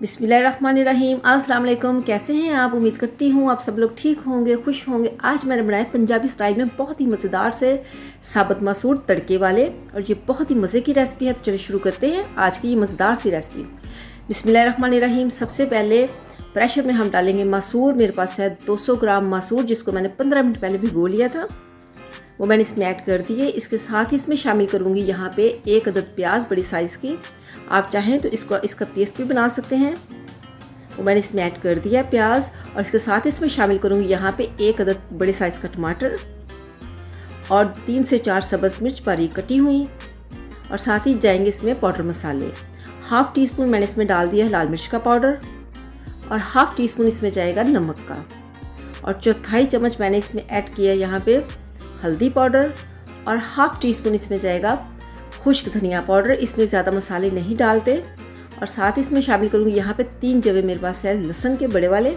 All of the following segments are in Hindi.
बिस्मिल्लाहिर्रहमानिर्रहीम। अस्सलाम वालेकुम। कैसे हैं आप? उम्मीद करती हूँ आप सब लोग ठीक होंगे, खुश होंगे। आज मैंने बनाया पंजाबी स्टाइल में बहुत ही मज़ेदार से साबुत मसूर तड़के वाले, और ये बहुत ही मज़े की रेसिपी है। तो चलिए शुरू करते हैं आज की ये मज़ेदार सी रेसिपी। बिस्मिल्लाहिर्रहमानिर्रहीम। सबसे पहले प्रेशर में हम डालेंगे मसूर। मेरे पास है 200 ग्राम मसूर, जिसको मैंने 15 मिनट पहले भिगो लिया था, वो मैंने इसमें ऐड कर दिए। इसके साथ ही इसमें शामिल करूँगी यहाँ पे 1 अदद प्याज बड़ी साइज़ की। आप चाहें तो इसका पेस्ट भी बना सकते हैं। वो मैंने इसमें ऐड कर दिया प्याज, और इसके साथ इसमें शामिल करूँगी यहाँ पे 1 अदद बड़े साइज़ का टमाटर और 3 से 4 सब्ज़ मिर्च बारीक कटी हुई, और साथ ही जाएंगे इसमें पाउडर मसाले। हाफ़ टी स्पून मैंने इसमें डाल दिया है लाल मिर्च का पाउडर, और हाफ़ टी स्पून इसमें जाएगा नमक का, और चौथाई चम्मच मैंने इसमें ऐड किया यहाँ पे हल्दी पाउडर, और हाफ़ टी स्पून इसमें जाएगा खुश्क धनिया पाउडर। इसमें ज़्यादा मसाले नहीं डालते। और साथ ही इसमें शामिल करूँगी यहाँ पे 3 जवे मेरे पास है लहसुन के बड़े वाले,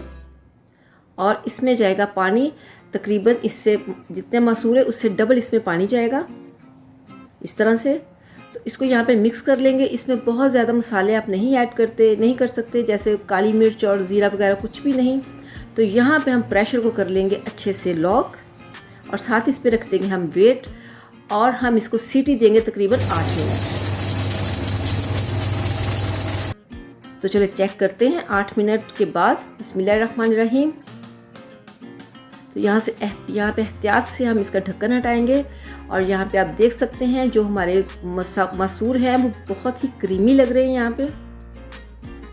और इसमें जाएगा पानी तकरीबन, इससे जितने मसूर है उससे डबल इसमें पानी जाएगा इस तरह से। तो इसको यहाँ पे मिक्स कर लेंगे। इसमें बहुत ज़्यादा मसाले आप नहीं कर सकते, जैसे काली मिर्च और ज़ीरा वगैरह कुछ भी नहीं। तो यहाँ पे हम प्रेशर को कर लेंगे अच्छे से लॉक, और साथ इस पे रख देंगे हम वेट, और हम इसको सीटी देंगे तकरीबन 8 मिनट। तो चलिए चेक करते हैं 8 मिनट के बाद। बिस्मिल्लाहिर्रहमानिर्रहीम। तो यहाँ पे एहतियात से हम इसका ढक्कन हटाएंगे, और यहाँ पे आप देख सकते हैं जो हमारे मसूर हैं वो बहुत ही क्रीमी लग रहे हैं। यहाँ पे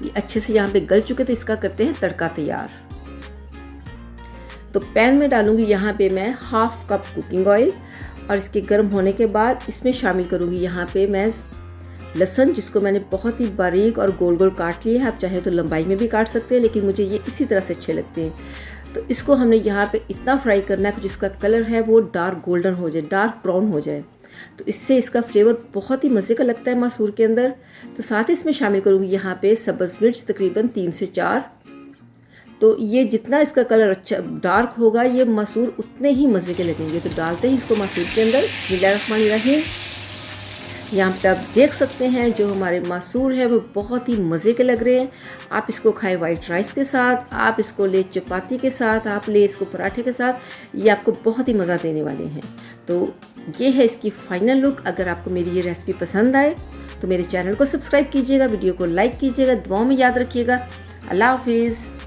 ये अच्छे से यहाँ पे गल चुके, तो इसका करते हैं तड़का तैयार। तो पैन में डालूंगी यहाँ पे मैं हाफ़ कप कुकिंग ऑयल, और इसके गर्म होने के बाद इसमें शामिल करूँगी यहाँ पे मैं लहसुन, जिसको मैंने बहुत ही बारीक और गोल गोल काट लिया है। आप चाहे तो लंबाई में भी काट सकते हैं, लेकिन मुझे ये इसी तरह से अच्छे लगते हैं। तो इसको हमने यहाँ पे इतना फ्राई करना है कि जिसका कलर है वो डार्क गोल्डन हो जाए, डार्क ब्राउन हो जाए। तो इससे इसका फ्लेवर बहुत ही मज़े का लगता है मसूर के अंदर। तो साथ ही इसमें शामिल करूँगी यहाँ पे सब्ज़ मिर्च तकरीबन 3 से 4। तो ये जितना इसका कलर अच्छा डार्क होगा, ये मसूर उतने ही मज़े के लगेंगे। तो डालते ही इसको मसूर के अंदर। बिस्मिल्लाहिर्रहमानिर्रहीम। यहाँ पे आप देख सकते हैं जो हमारे मसूर है वो बहुत ही मज़े के लग रहे हैं। आप इसको खाएं वाइट राइस के साथ, आप इसको ले चपाती के साथ, आप ले इसको पराठे के साथ, ये आपको बहुत ही मज़ा देने वाले हैं। तो ये है इसकी फ़ाइनल लुक। अगर आपको मेरी ये रेसिपी पसंद आए तो मेरे चैनल को सब्सक्राइब कीजिएगा, वीडियो को लाइक कीजिएगा, दुआओं में याद रखिएगा। अल्लाह हाफिज़।